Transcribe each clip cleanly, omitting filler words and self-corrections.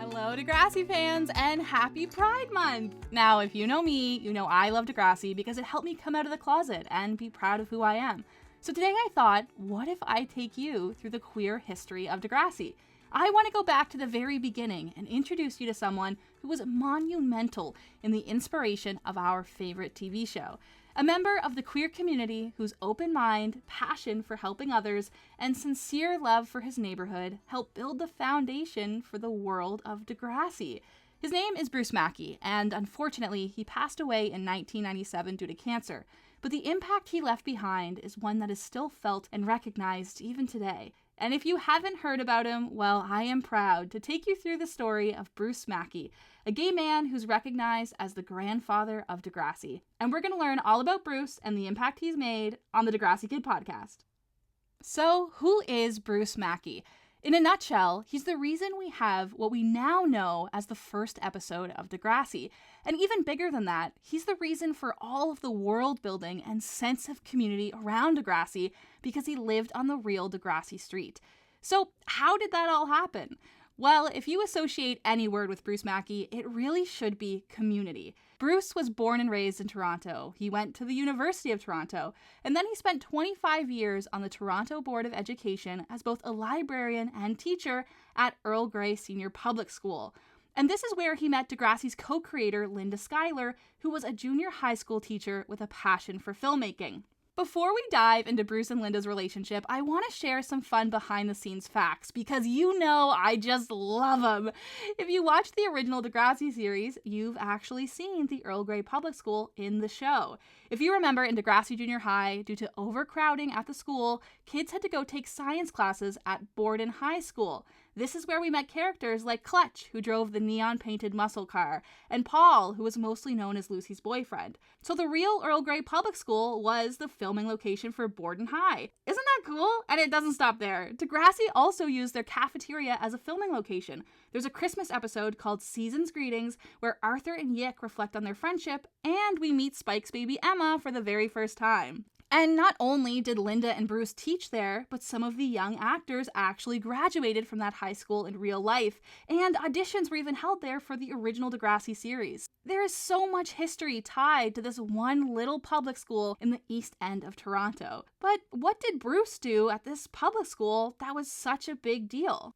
Hello, Degrassi fans, and happy Pride Month! Now, if you know me, you know I love Degrassi because it helped me come out of the closet and be proud of who I am. So today I thought, what if I take you through the queer history of Degrassi? I want to go back to the very beginning and introduce you to someone who was monumental in the inspiration of our favorite TV show. A member of the queer community whose open mind, passion for helping others, and sincere love for his neighborhood helped build the foundation for the world of Degrassi. His name is Bruce Mackey, and unfortunately, he passed away in 1997 due to cancer. But the impact he left behind is one that is still felt and recognized even today. And if you haven't heard about him, well, I am proud to take you through the story of Bruce Mackey, a gay man who's recognized as the Grandfather of Degrassi. And we're going to learn all about Bruce and the impact he's made on the Degrassi Kid podcast. So, who is Bruce Mackey? In a nutshell, he's the reason we have what we now know as the first episode of Degrassi. And even bigger than that, he's the reason for all of the world building and sense of community around Degrassi because he lived on the real Degrassi street. So how did that all happen? Well, if you associate any word with Bruce Mackey, it really should be community. Bruce was born and raised in Toronto. He went to the University of Toronto, and then he spent 25 years on the Toronto Board of Education as both a librarian and teacher at Earl Grey Senior Public School. And this is where he met Degrassi's co-creator, Linda Schuyler, who was a junior high school teacher with a passion for filmmaking. Before we dive into Bruce and Linda's relationship, I want to share some fun behind-the-scenes facts because you know I just love them. If you watched the original Degrassi series, you've actually seen the Earl Grey Public School in the show. If you remember, in Degrassi Junior High, due to overcrowding at the school, kids had to go take science classes at Borden High School. This is where we met characters like Clutch, who drove the neon-painted muscle car, and Paul, who was mostly known as Lucy's boyfriend. So the real Earl Grey Public School was the filming location for Borden High. Isn't that cool? And it doesn't stop there. Degrassi also used their cafeteria as a filming location. There's a Christmas episode called Season's Greetings, where Arthur and Yick reflect on their friendship, and we meet Spike's baby Emma for the very first time. And not only did Linda and Bruce teach there, but some of the young actors actually graduated from that high school in real life, and auditions were even held there for the original Degrassi series. There is so much history tied to this one little public school in the East End of Toronto. But what did Bruce do at this public school that was such a big deal?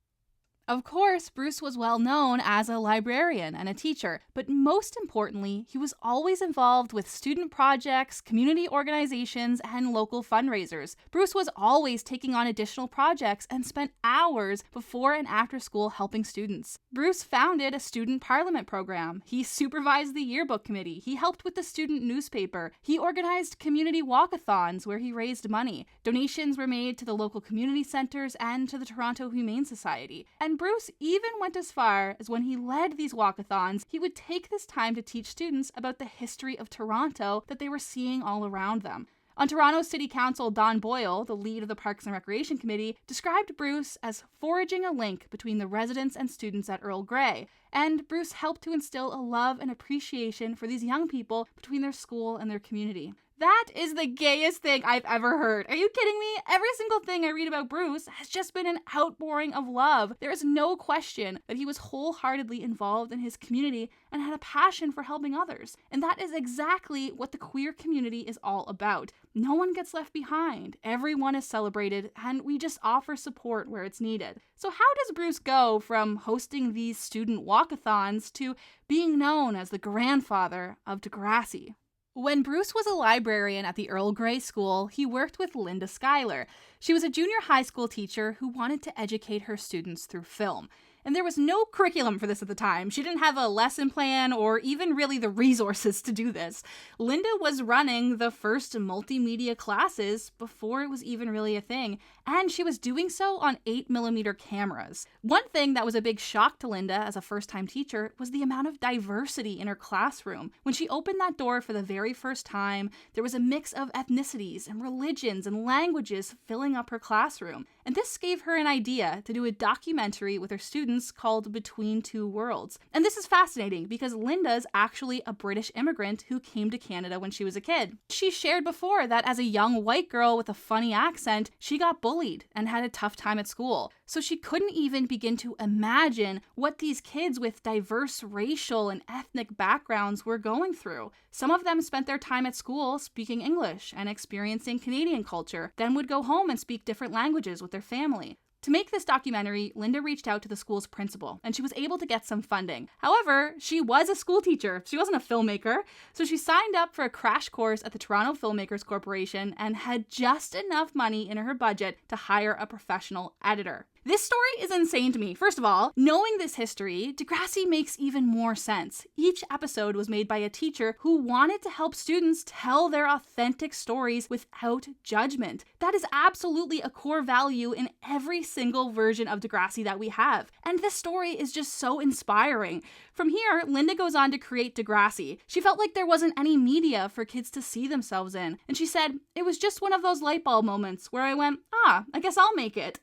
Of course, Bruce was well known as a librarian and a teacher, but most importantly, he was always involved with student projects, community organizations, and local fundraisers. Bruce was always taking on additional projects and spent hours before and after school helping students. Bruce founded a student parliament program. He supervised the yearbook committee. He helped with the student newspaper. He organized community walkathons where he raised money. Donations were made to the local community centers and to the Toronto Humane Society. And Bruce even went as far as when he led these walkathons, he would take this time to teach students about the history of Toronto that they were seeing all around them. On Toronto City Council, Don Boyle, the lead of the Parks and Recreation Committee, described Bruce as forging a link between the residents and students at Earl Grey. And Bruce helped to instill a love and appreciation for these young people between their school and their community. That is the gayest thing I've ever heard. Are you kidding me? Every single thing I read about Bruce has just been an outpouring of love. There is no question that he was wholeheartedly involved in his community and had a passion for helping others. And that is exactly what the queer community is all about. No one gets left behind. Everyone is celebrated, and we just offer support where it's needed. So how does Bruce go from hosting these student walkathons to being known as the Grandfather of Degrassi? When Bruce was a librarian at the Earl Grey School, he worked with Linda Schuyler. She was a junior high school teacher who wanted to educate her students through film. And there was no curriculum for this at the time. She didn't have a lesson plan or even really the resources to do this. Linda was running the first multimedia classes before it was even really a thing, and she was doing so on 8mm cameras. One thing that was a big shock to Linda as a first-time teacher was the amount of diversity in her classroom. When she opened that door for the very first time, there was a mix of ethnicities and religions and languages filling up her classroom. And this gave her an idea to do a documentary with her students students called Between Two Worlds. And this is fascinating because Linda's actually a British immigrant who came to Canada when she was a kid. She shared before that as a young white girl with a funny accent, she got bullied and had a tough time at school. So she couldn't even begin to imagine what these kids with diverse racial and ethnic backgrounds were going through. Some of them spent their time at school speaking English and experiencing Canadian culture, then would go home and speak different languages with their family. To make this documentary, Linda reached out to the school's principal, and she was able to get some funding. However, she was a school teacher. She wasn't a filmmaker, so she signed up for a crash course at the Toronto Filmmakers Corporation and had just enough money in her budget to hire a professional editor. This story is insane to me. First of all, knowing this history, Degrassi makes even more sense. Each episode was made by a teacher who wanted to help students tell their authentic stories without judgment. That is absolutely a core value in every single version of Degrassi that we have. And this story is just so inspiring. From here, Linda goes on to create Degrassi. She felt like there wasn't any media for kids to see themselves in. And she said, "It was just one of those light bulb moments where I went, I guess I'll make it."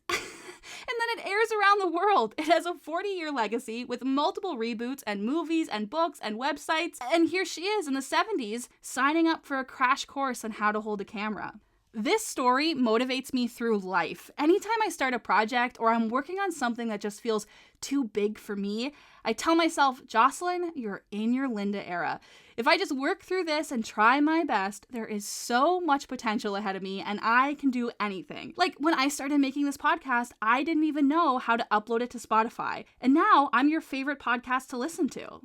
And then it airs around the world. It has a 40-year legacy with multiple reboots and movies and books and websites. And here she is in the 70s signing up for a crash course on how to hold a camera. This story motivates me through life. Anytime I start a project or I'm working on something that just feels too big for me, I tell myself, Jocelyn, you're in your Linda era. If I just work through this and try my best, there is so much potential ahead of me and I can do anything. Like when I started making this podcast, I didn't even know how to upload it to Spotify. And now I'm your favorite podcast to listen to.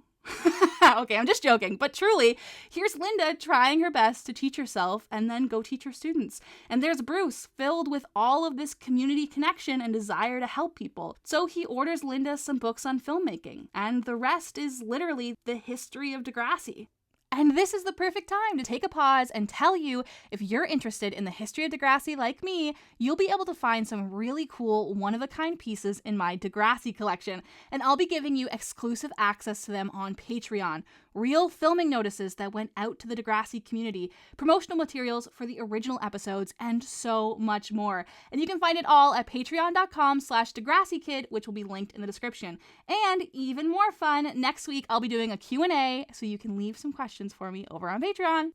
Okay, I'm just joking, but truly, here's Linda trying her best to teach herself and then go teach her students. And there's Bruce, filled with all of this community connection and desire to help people. So he orders Linda some books on filmmaking, and the rest is literally the history of Degrassi. And this is the perfect time to take a pause and tell you if you're interested in the history of Degrassi like me, you'll be able to find some really cool one-of-a-kind pieces in my Degrassi collection, and I'll be giving you exclusive access to them on Patreon. Real filming notices that went out to the Degrassi community, promotional materials for the original episodes, and so much more. And you can find it all at patreon.com/DegrassiKid, which will be linked in the description. And even more fun, next week I'll be doing a Q&A, so you can leave some questions for me over on Patreon.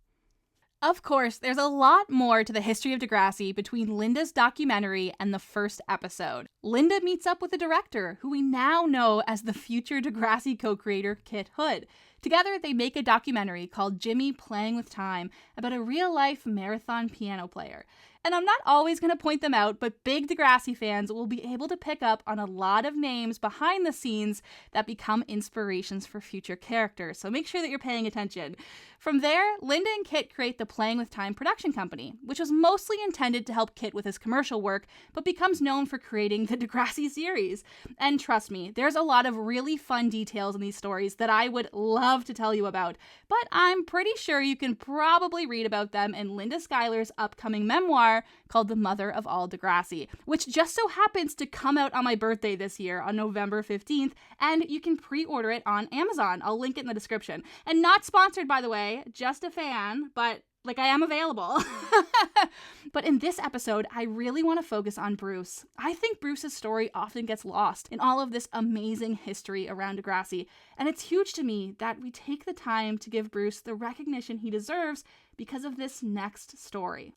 Of course, there's a lot more to the history of Degrassi between Linda's documentary and the first episode. Linda meets up with the director, who we now know as the future Degrassi co-creator Kit Hood. Together, they make a documentary called Jimmy Playing with Time about a real-life marathon piano player. And I'm not always going to point them out, but big Degrassi fans will be able to pick up on a lot of names behind the scenes that become inspirations for future characters, so make sure that you're paying attention. From there, Linda and Kit create the Playing with Time production company, which was mostly intended to help Kit with his commercial work, but becomes known for creating the Degrassi series. And trust me, there's a lot of really fun details in these stories that I would love to tell you about, but I'm pretty sure you can probably read about them in Linda Schuyler's upcoming memoir called The Mother of All Degrassi, which just so happens to come out on my birthday this year on November 15th, and you can pre-order it on Amazon. I'll link it in the description. And not sponsored, by the way, just a fan, but I am available. But in this episode, I really want to focus on Bruce. I think Bruce's story often gets lost in all of this amazing history around Degrassi, and it's huge to me that we take the time to give Bruce the recognition he deserves because of this next story.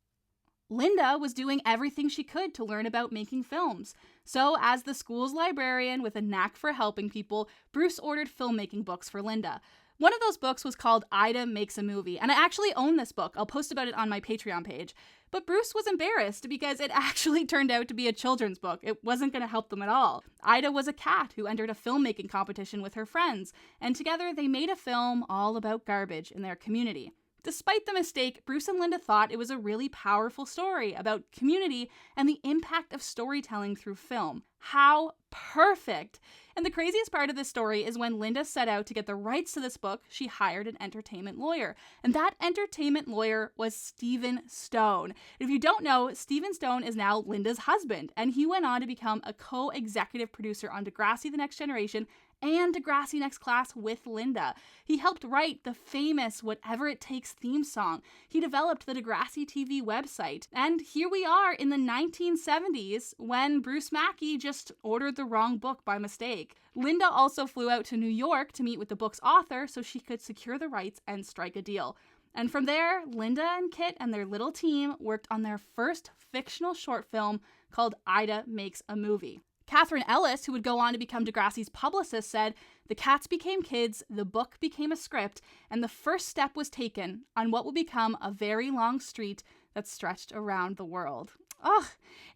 Linda was doing everything she could to learn about making films. So, as the school's librarian with a knack for helping people, Bruce ordered filmmaking books for Linda. One of those books was called Ida Makes a Movie, and I actually own this book. I'll post about it on my Patreon page. But Bruce was embarrassed because it actually turned out to be a children's book. It wasn't going to help them at all. Ida was a cat who entered a filmmaking competition with her friends, and together they made a film all about garbage in their community. Despite the mistake, Bruce and Linda thought it was a really powerful story about community and the impact of storytelling through film. How perfect! And the craziest part of this story is when Linda set out to get the rights to this book, she hired an entertainment lawyer. And that entertainment lawyer was Stephen Stone. If you don't know, Stephen Stone is now Linda's husband, and he went on to become a co-executive producer on Degrassi: The Next Generation and Degrassi Next Class with Linda. He helped write the famous Whatever It Takes theme song. He developed the Degrassi TV website. And here we are in the 1970s when Bruce Mackey just ordered the wrong book by mistake. Linda also flew out to New York to meet with the book's author so she could secure the rights and strike a deal. And from there, Linda and Kit and their little team worked on their first fictional short film called Ida Makes a Movie. Catherine Ellis, who would go on to become Degrassi's publicist, said, "The cats became kids, the book became a script, and the first step was taken on what would become a very long street that stretched around the world." Ugh.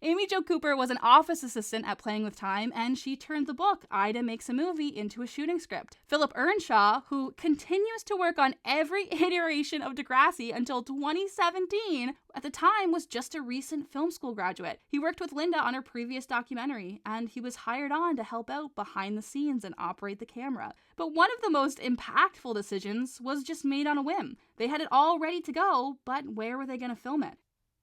Amy Jo Cooper was an office assistant at Playing with Time, and she turned the book, Ida Makes a Movie, into a shooting script. Philip Earnshaw, who continues to work on every iteration of Degrassi until 2017, at the time was just a recent film school graduate. He worked with Linda on her previous documentary, and he was hired on to help out behind the scenes and operate the camera. But one of the most impactful decisions was just made on a whim. They had it all ready to go, but where were they going to film it?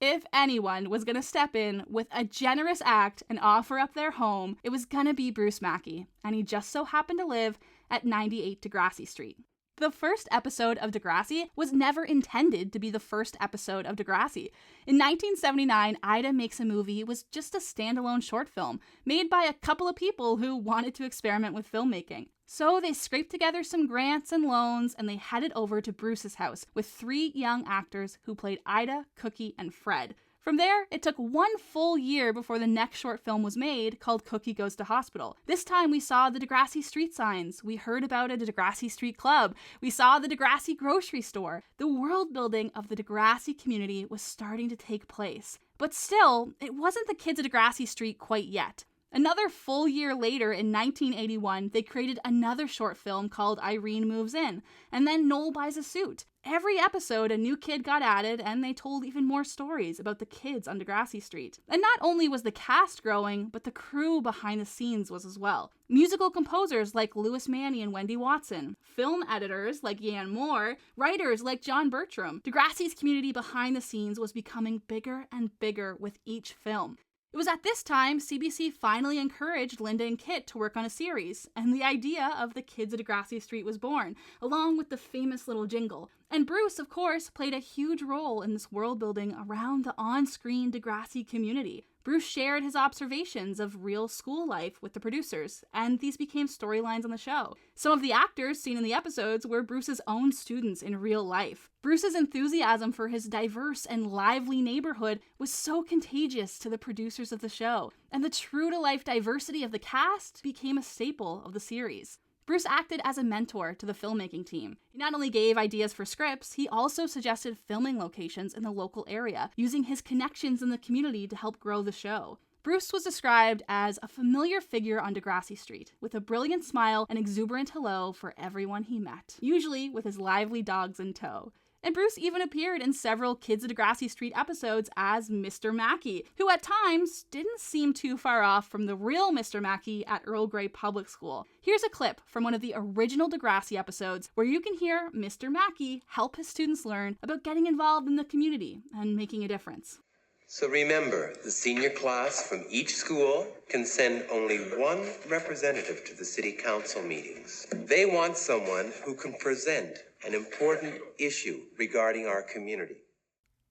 If anyone was going to step in with a generous act and offer up their home, it was going to be Bruce Mackey, and he just so happened to live at 98 Degrassi Street. The first episode of Degrassi was never intended to be the first episode of Degrassi. In 1979, Ida Makes a Movie was just a standalone short film made by a couple of people who wanted to experiment with filmmaking. So they scraped together some grants and loans, and they headed over to Bruce's house with 3 young actors who played Ida, Cookie, and Fred. From there, it took 1 full year before the next short film was made, called Cookie Goes to Hospital. This time we saw the Degrassi Street signs, we heard about a Degrassi Street Club, we saw the Degrassi grocery store. The world building of the Degrassi community was starting to take place. But still, it wasn't the kids of Degrassi Street quite yet. Another full year later, in 1981, they created another short film called Irene Moves In, and then Noel Buys a Suit. Every episode, a new kid got added, and they told even more stories about the kids on Degrassi Street. And not only was the cast growing, but the crew behind the scenes was as well. Musical composers like Louis Manny and Wendy Watson, film editors like Yan Moore, writers like John Bertram. Degrassi's community behind the scenes was becoming bigger and bigger with each film. It was at this time CBC finally encouraged Linda and Kit to work on a series, and the idea of the Kids of Degrassi Street was born, along with the famous little jingle. And Bruce, of course, played a huge role in this world building around the on-screen Degrassi community. Bruce shared his observations of real school life with the producers, and these became storylines on the show. Some of the actors seen in the episodes were Bruce's own students in real life. Bruce's enthusiasm for his diverse and lively neighborhood was so contagious to the producers of the show, and the true-to-life diversity of the cast became a staple of the series. Bruce acted as a mentor to the filmmaking team. He not only gave ideas for scripts, he also suggested filming locations in the local area, using his connections in the community to help grow the show. Bruce was described as a familiar figure on Degrassi Street, with a brilliant smile and exuberant hello for everyone he met, usually with his lively dogs in tow. And Bruce even appeared in several Kids of Degrassi Street episodes as Mr. Mackey, who at times didn't seem too far off from the real Mr. Mackey at Earl Grey Public School. Here's a clip from one of the original Degrassi episodes where you can hear Mr. Mackey help his students learn about getting involved in the community and making a difference. So remember, the senior class from each school can send only 1 representative to the city council meetings. They want someone who can present an important issue regarding our community.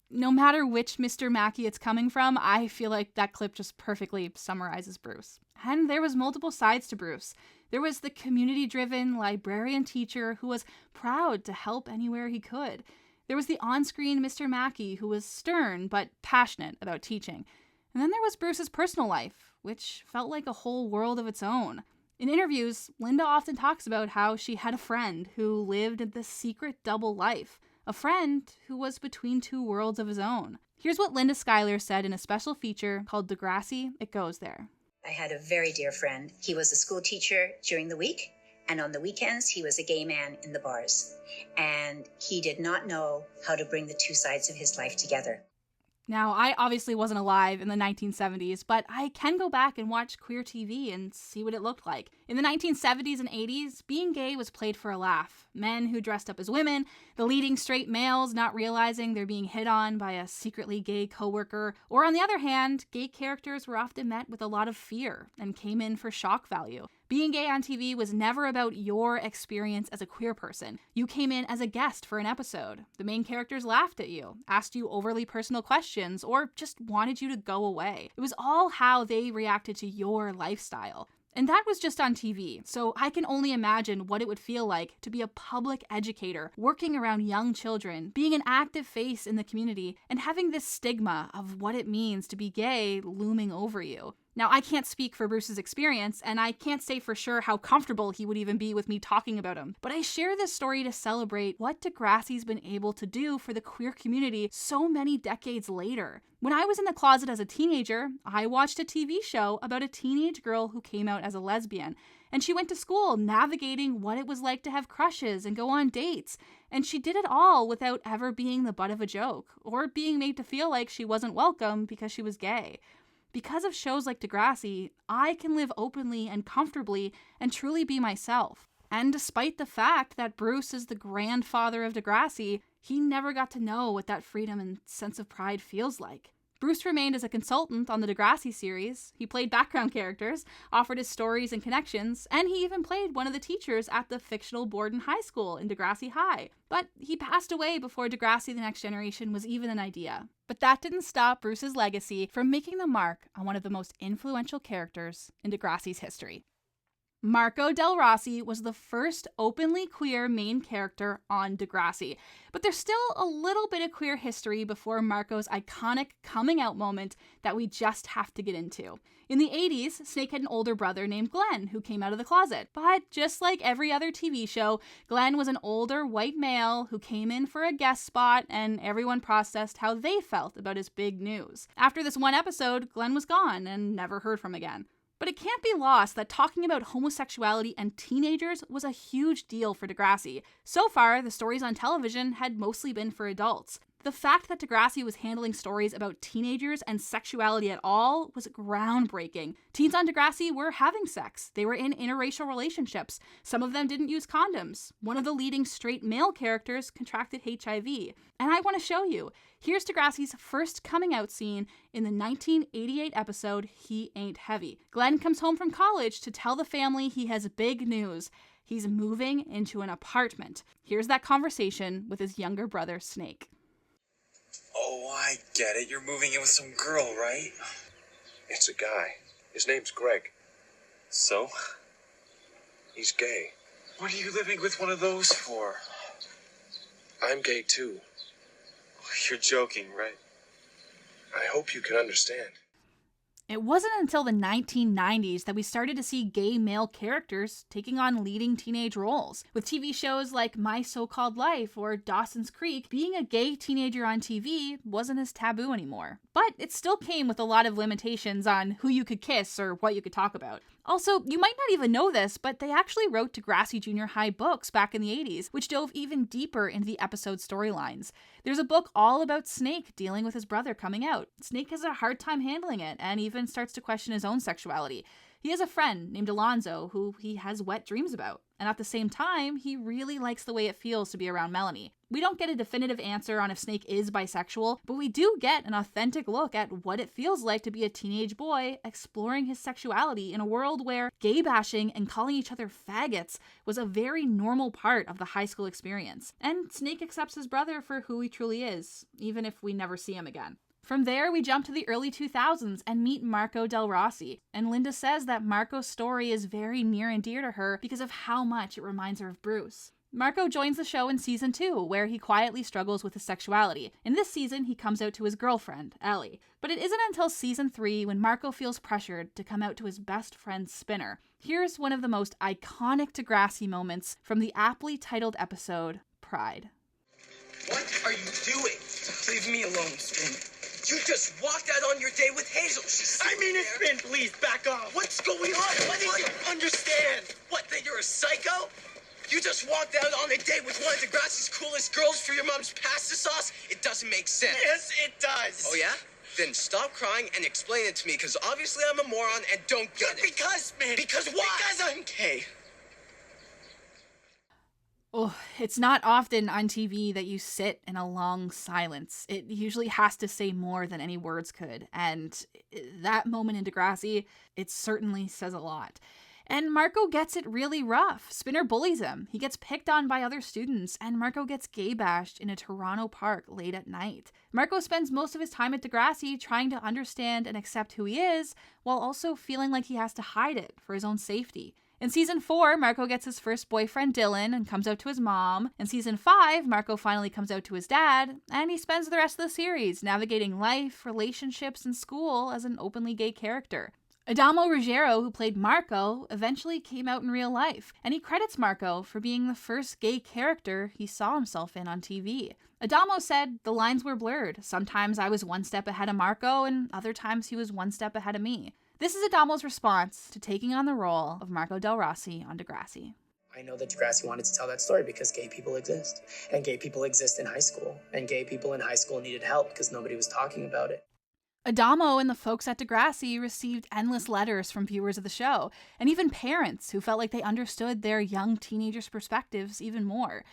No matter which Mr. Mackey it's coming from, I feel like that clip just perfectly summarizes Bruce. And there was multiple sides to Bruce. There was the community-driven librarian teacher who was proud to help anywhere he could. There was the on-screen Mr. Mackey who was stern but passionate about teaching. And then there was Bruce's personal life, which felt like a whole world of its own. In interviews, Linda often talks about how she had a friend who lived in this secret double life, a friend who was between 2 worlds of his own. Here's what Linda Schuyler said in a special feature called Degrassi, It Goes There. I had a very dear friend. He was a school teacher during the week, and on the weekends, he was a gay man in the bars. And he did not know how to bring the 2 sides of his life together. Now, I obviously wasn't alive in the 1970s, but I can go back and watch queer TV and see what it looked like. In the 1970s and 80s, being gay was played for a laugh. Men who dressed up as women, the leading straight males not realizing they're being hit on by a secretly gay coworker, or on the other hand, gay characters were often met with a lot of fear and came in for shock value. Being gay on TV was never about your experience as a queer person. You came in as a guest for an episode. The main characters laughed at you, asked you overly personal questions, or just wanted you to go away. It was all how they reacted to your lifestyle. And that was just on TV, so I can only imagine what it would feel like to be a public educator, working around young children, being an active face in the community, and having this stigma of what it means to be gay looming over you. Now, I can't speak for Bruce's experience, and I can't say for sure how comfortable he would even be with me talking about him, but I share this story to celebrate what Degrassi's been able to do for the queer community so many decades later. When I was in the closet as a teenager, I watched a TV show about a teenage girl who came out as a lesbian, and she went to school navigating what it was like to have crushes and go on dates, and she did it all without ever being the butt of a joke, or being made to feel like she wasn't welcome because she was gay. Because of shows like Degrassi, I can live openly and comfortably and truly be myself. And despite the fact that Bruce is the grandfather of Degrassi, he never got to know what that freedom and sense of pride feels like. Bruce remained as a consultant on the Degrassi series, he played background characters, offered his stories and connections, and he even played one of the teachers at the fictional Borden High School in Degrassi High. But he passed away before Degrassi The Next Generation was even an idea. But that didn't stop Bruce's legacy from making the mark on one of the most influential characters in Degrassi's history. Marco Del Rossi was the first openly queer main character on Degrassi, but there's still a little bit of queer history before Marco's iconic coming out moment that we just have to get into. In the 80s, Snake had an older brother named Glenn who came out of the closet, but just like every other TV show, Glenn was an older white male who came in for a guest spot and everyone processed how they felt about his big news. After this one episode, Glenn was gone and never heard from again. But it can't be lost that talking about homosexuality and teenagers was a huge deal for Degrassi. So far, the stories on television had mostly been for adults. The fact that Degrassi was handling stories about teenagers and sexuality at all was groundbreaking. Teens on Degrassi were having sex. They were in interracial relationships. Some of them didn't use condoms. One of the leading straight male characters contracted HIV. And I want to show you. Here's Degrassi's first coming out scene in the 1988 episode, He Ain't Heavy. Glenn comes home from college to tell the family he has big news. He's moving into an apartment. Here's that conversation with his younger brother, Snake. Oh, I get it. You're moving in with some girl, right? It's a guy. His name's Greg. So? He's gay. What are you living with one of those for? I'm gay too. You're joking, right? I hope you can understand. It wasn't until the 1990s that we started to see gay male characters taking on leading teenage roles. With TV shows like My So-Called Life or Dawson's Creek, being a gay teenager on TV wasn't as taboo anymore. But it still came with a lot of limitations on who you could kiss or what you could talk about. Also, you might not even know this, but they actually wrote Degrassi Junior High books back in the 80s, which dove even deeper into the episode storylines. There's a book all about Snake dealing with his brother coming out. Snake has a hard time handling it and even starts to question his own sexuality. He has a friend named Alonzo who he has wet dreams about. And at the same time, he really likes the way it feels to be around Melanie. We don't get a definitive answer on if Snake is bisexual, but we do get an authentic look at what it feels like to be a teenage boy exploring his sexuality in a world where gay bashing and calling each other faggots was a very normal part of the high school experience. And Snake accepts his brother for who he truly is, even if we never see him again. From there, we jump to the early 2000s and meet Marco Del Rossi. And Linda says that Marco's story is very near and dear to her because of how much it reminds her of Bruce. Marco joins the show in season 2, where he quietly struggles with his sexuality. In this season, he comes out to his girlfriend, Ellie. But it isn't until season 3 when Marco feels pressured to come out to his best friend, Spinner. Here's one of the most iconic Degrassi moments from the aptly titled episode, Pride. What are you doing? Leave me alone, Spin. You just walked out on your date with Hazel. Spin, please back off. What's going on? What did you understand? What, that you're a psycho? You just walked out on a date with one of Degrassi's coolest girls for your mom's pasta sauce? It doesn't make sense. Yes, it does. Oh, yeah? Then stop crying and explain it to me, because obviously I'm a moron and don't get it. Because, man. Because why? Because I'm gay. Oh, it's not often on TV that you sit in a long silence. It usually has to say more than any words could. And that moment in Degrassi, it certainly says a lot. And Marco gets it really rough. Spinner bullies him. He gets picked on by other students, and Marco gets gay bashed in a Toronto park late at night. Marco spends most of his time at Degrassi trying to understand and accept who he is, while also feeling like he has to hide it for his own safety. In season 4, Marco gets his first boyfriend, Dylan, and comes out to his mom. In season 5, Marco finally comes out to his dad, and he spends the rest of the series navigating life, relationships, and school as an openly gay character. Adamo Ruggiero, who played Marco, eventually came out in real life, and he credits Marco for being the first gay character he saw himself in on TV. Adamo said, "The lines were blurred. Sometimes I was one step ahead of Marco, and other times he was one step ahead of me." This is Adamo's response to taking on the role of Marco Del Rossi on Degrassi. I know that Degrassi wanted to tell that story because gay people exist. And gay people exist in high school. And gay people in high school needed help because nobody was talking about it. Adamo and the folks at Degrassi received endless letters from viewers of the show, and even parents who felt like they understood their young teenagers' perspectives even more.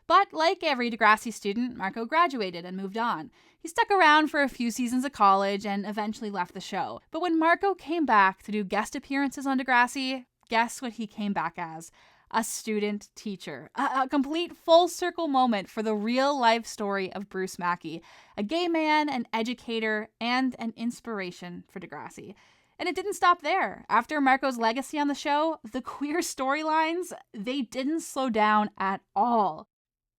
But like every Degrassi student, Marco graduated and moved on. He stuck around for a few seasons of college and eventually left the show. But when Marco came back to do guest appearances on Degrassi, guess what he came back as? A student teacher. A complete full circle moment for the real life story of Bruce Mackey, a gay man, an educator, and an inspiration for Degrassi. And it didn't stop there. After Marco's legacy on the show, the queer storylines, they didn't slow down at all.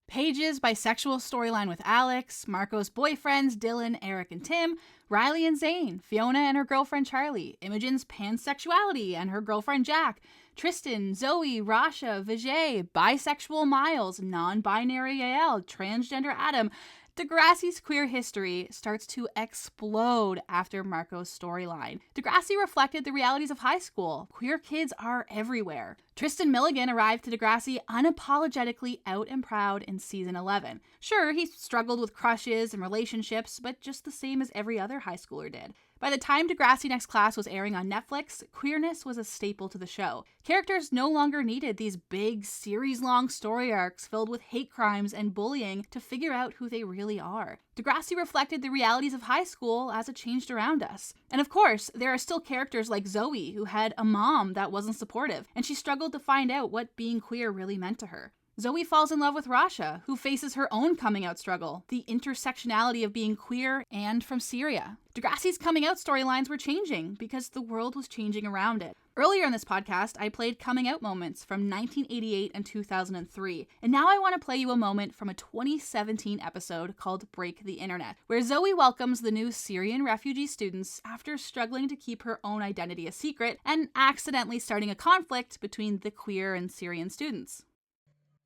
Paige's bisexual storyline with Alex, Marco's boyfriends Dylan, Eric, and Tim, Riley and Zane, Fiona and her girlfriend Charlie, Imogen's pansexuality and her girlfriend Jack, Tristan, Zoe, Rasha, Vijay, bisexual Miles, non-binary Yael, transgender Adam. Degrassi's queer history starts to explode after Marco's storyline. Degrassi reflected the realities of high school. Queer kids are everywhere. Tristan Milligan arrived to Degrassi unapologetically out and proud in season 11. Sure, he struggled with crushes and relationships, but just the same as every other high schooler did. By the time Degrassi Next Class was airing on Netflix, queerness was a staple to the show. Characters no longer needed these big, series-long story arcs filled with hate crimes and bullying to figure out who they really are. Degrassi reflected the realities of high school as it changed around us. And of course, there are still characters like Zoe, who had a mom that wasn't supportive, and she struggled to find out what being queer really meant to her. Zoe falls in love with Rasha, who faces her own coming out struggle, the intersectionality of being queer and from Syria. Degrassi's coming out storylines were changing because the world was changing around it. Earlier in this podcast, I played coming out moments from 1988 and 2003, and now I want to play you a moment from a 2017 episode called Break the Internet, where Zoe welcomes the new Syrian refugee students after struggling to keep her own identity a secret and accidentally starting a conflict between the queer and Syrian students.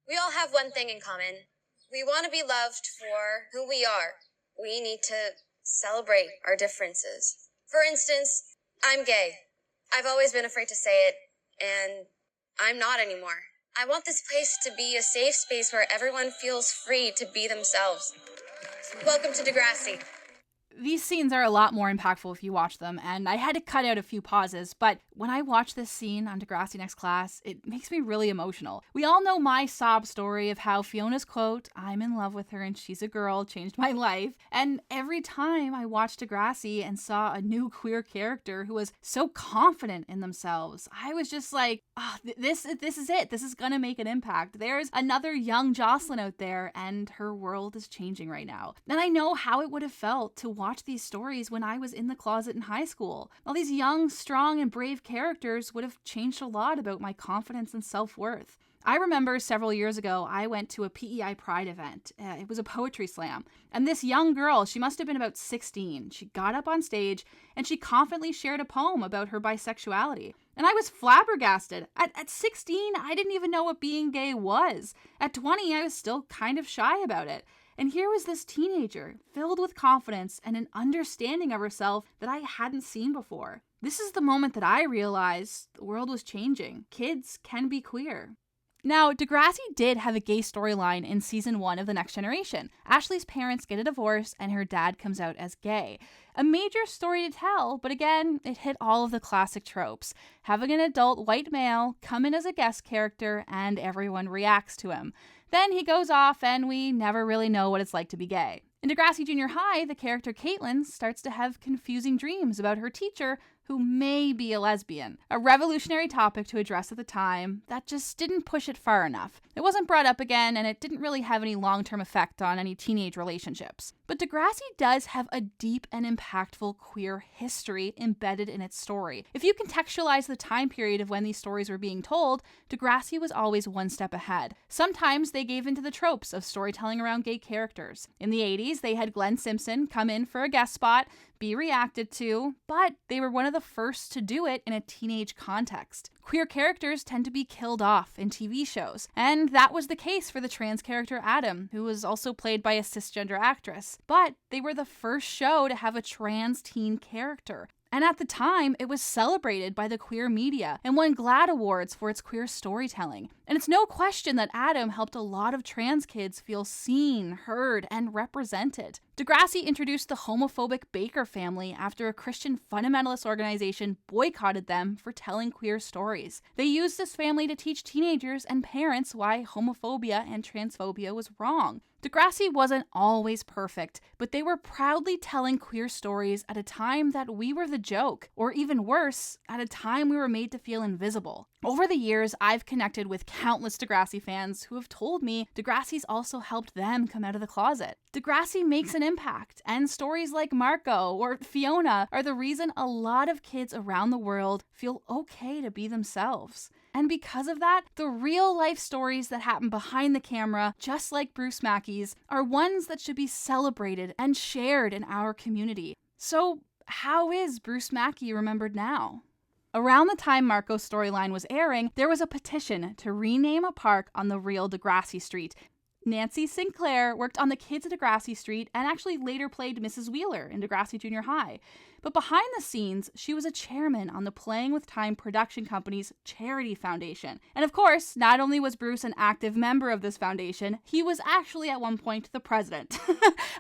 We all have one thing in common. We want to be loved for who we are. We need to celebrate our differences. For instance, I'm gay. I've always been afraid to say it, and I'm not anymore. I want this place to be a safe space where everyone feels free to be themselves. Welcome to Degrassi. These scenes are a lot more impactful if you watch them, and I had to cut out a few pauses, but when I watch this scene on Degrassi Next Class, it makes me really emotional. We all know my sob story of how Fiona's quote, "I'm in love with her and she's a girl," changed my life, and every time I watched Degrassi and saw a new queer character who was so confident in themselves, I was just like, this is it. This is gonna make an impact. There's another young Jocelyn out there, and her world is changing right now. And I know how it would have felt to watch these stories when I was in the closet in high school. All these young, strong, and brave characters would have changed a lot about my confidence and self-worth. I remember several years ago, I went to a PEI Pride event. It was a poetry slam. And this young girl, she must have been about 16. She got up on stage and she confidently shared a poem about her bisexuality. And I was flabbergasted. At 16, I didn't even know what being gay was. At 20, I was still kind of shy about it. And here was this teenager, filled with confidence and an understanding of herself that I hadn't seen before. This is the moment that I realized the world was changing. Kids can be queer. Now, Degrassi did have a gay storyline in season 1 of The Next Generation. Ashley's parents get a divorce and her dad comes out as gay. A major story to tell, but again, it hit all of the classic tropes. Having an adult white male come in as a guest character and everyone reacts to him. Then he goes off and we never really know what it's like to be gay. In Degrassi Junior High, the character Caitlin starts to have confusing dreams about her teacher who may be a lesbian. A revolutionary topic to address at the time that just didn't push it far enough. It wasn't brought up again, and it didn't really have any long-term effect on any teenage relationships. But Degrassi does have a deep and impactful queer history embedded in its story. If you contextualize the time period of when these stories were being told, Degrassi was always one step ahead. Sometimes they gave into the tropes of storytelling around gay characters. In the 80s, they had Glenn Simpson come in for a guest spot, be reacted to, but they were one of the first to do it in a teenage context. Queer characters tend to be killed off in TV shows, and that was the case for the trans character Adam, who was also played by a cisgender actress. But they were the first show to have a trans teen character. And at the time, it was celebrated by the queer media and won GLAAD awards for its queer storytelling. And it's no question that Adam helped a lot of trans kids feel seen, heard, and represented. Degrassi introduced the homophobic Baker family after a Christian fundamentalist organization boycotted them for telling queer stories. They used this family to teach teenagers and parents why homophobia and transphobia was wrong. Degrassi wasn't always perfect, but they were proudly telling queer stories at a time that we were the joke, or even worse, at a time we were made to feel invisible. Over the years, I've connected with countless Degrassi fans who have told me Degrassi's also helped them come out of the closet. Degrassi makes an impact, and stories like Marco or Fiona are the reason a lot of kids around the world feel okay to be themselves. And because of that, the real-life stories that happen behind the camera, just like Bruce Mackey's, are ones that should be celebrated and shared in our community. So, how is Bruce Mackey remembered now? Around the time Marco's storyline was airing, there was a petition to rename a park on the real Degrassi Street. Nancy Sinclair worked on the kids at Degrassi Street and actually later played Mrs. Wheeler in Degrassi Junior High. But behind the scenes, she was a chairman on the Playing with Time production company's charity foundation. And of course, not only was Bruce an active member of this foundation, he was actually at one point the president.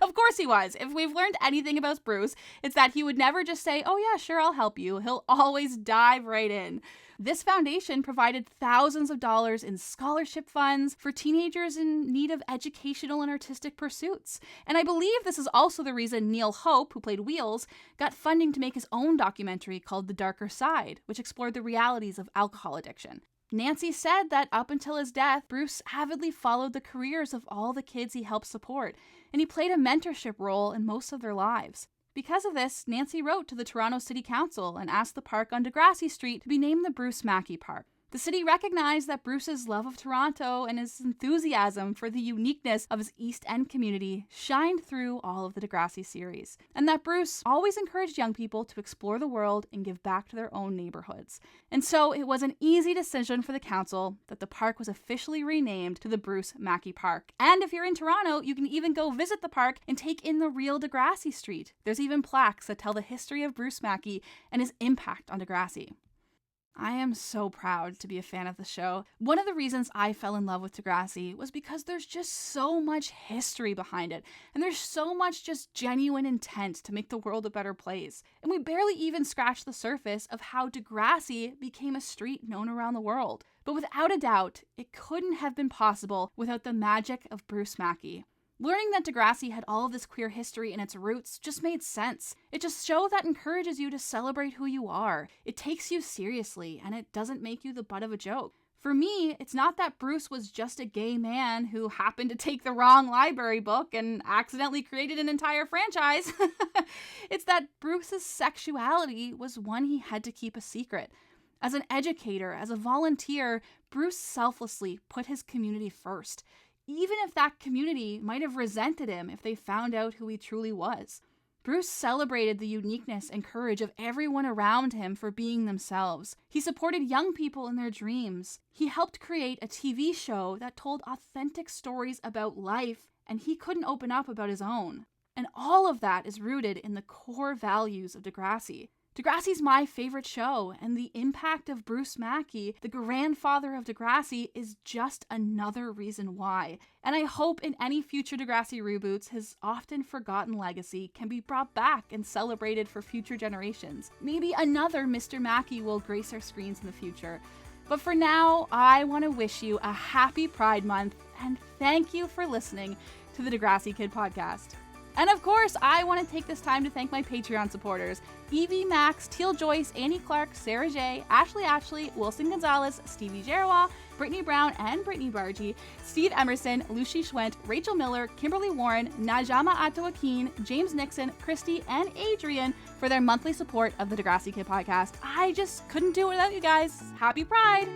Of course he was. If we've learned anything about Bruce, it's that he would never just say, "Oh yeah, sure, I'll help you." He'll always dive right in. This foundation provided thousands of dollars in scholarship funds for teenagers in need of educational and artistic pursuits. And I believe this is also the reason Neil Hope, who played Wheels, got funding to make his own documentary called The Darker Side, which explored the realities of alcohol addiction. Nancy said that up until his death, Bruce avidly followed the careers of all the kids he helped support, and he played a mentorship role in most of their lives. Because of this, Nancy wrote to the Toronto City Council and asked the park on Degrassi Street to be named the Bruce Mackey Park. The city recognized that Bruce's love of Toronto and his enthusiasm for the uniqueness of his East End community shined through all of the Degrassi series, and that Bruce always encouraged young people to explore the world and give back to their own neighborhoods. And so it was an easy decision for the council that the park was officially renamed to the Bruce Mackey Park. And if you're in Toronto, you can even go visit the park and take in the real Degrassi Street. There's even plaques that tell the history of Bruce Mackey and his impact on Degrassi. I am so proud to be a fan of the show. One of the reasons I fell in love with Degrassi was because there's just so much history behind it, and there's so much just genuine intent to make the world a better place. And we barely even scratched the surface of how Degrassi became a street known around the world. But without a doubt, it couldn't have been possible without the magic of Bruce Mackey. Learning that Degrassi had all of this queer history in its roots just made sense. It's a show that encourages you to celebrate who you are. It takes you seriously, and it doesn't make you the butt of a joke. For me, it's not that Bruce was just a gay man who happened to take the wrong library book and accidentally created an entire franchise. It's that Bruce's sexuality was one he had to keep a secret. As an educator, as a volunteer, Bruce selflessly put his community first, even if that community might have resented him if they found out who he truly was. Bruce celebrated the uniqueness and courage of everyone around him for being themselves. He supported young people in their dreams. He helped create a TV show that told authentic stories about life, and he couldn't open up about his own. And all of that is rooted in the core values of Degrassi. Degrassi's my favorite show, and the impact of Bruce Mackey, the grandfather of Degrassi, is just another reason why. And I hope in any future Degrassi reboots, his often forgotten legacy can be brought back and celebrated for future generations. Maybe another Mr. Mackey will grace our screens in the future. But for now, I want to wish you a happy Pride Month, and thank you for listening to the Degrassi Kid podcast. And of course, I want to take this time to thank my Patreon supporters: Evie, Max, Teal Joyce, Annie Clark, Sarah J, Ashley, Wilson Gonzalez, Stevie Jarawa, Brittany Brown and Brittany Bargy, Steve Emerson, Lucy Schwent, Rachel Miller, Kimberly Warren, Najama Atawakin, James Nixon, Christy, and Adrian for their monthly support of the Degrassi Kid podcast. I just couldn't do it without you guys. Happy Pride!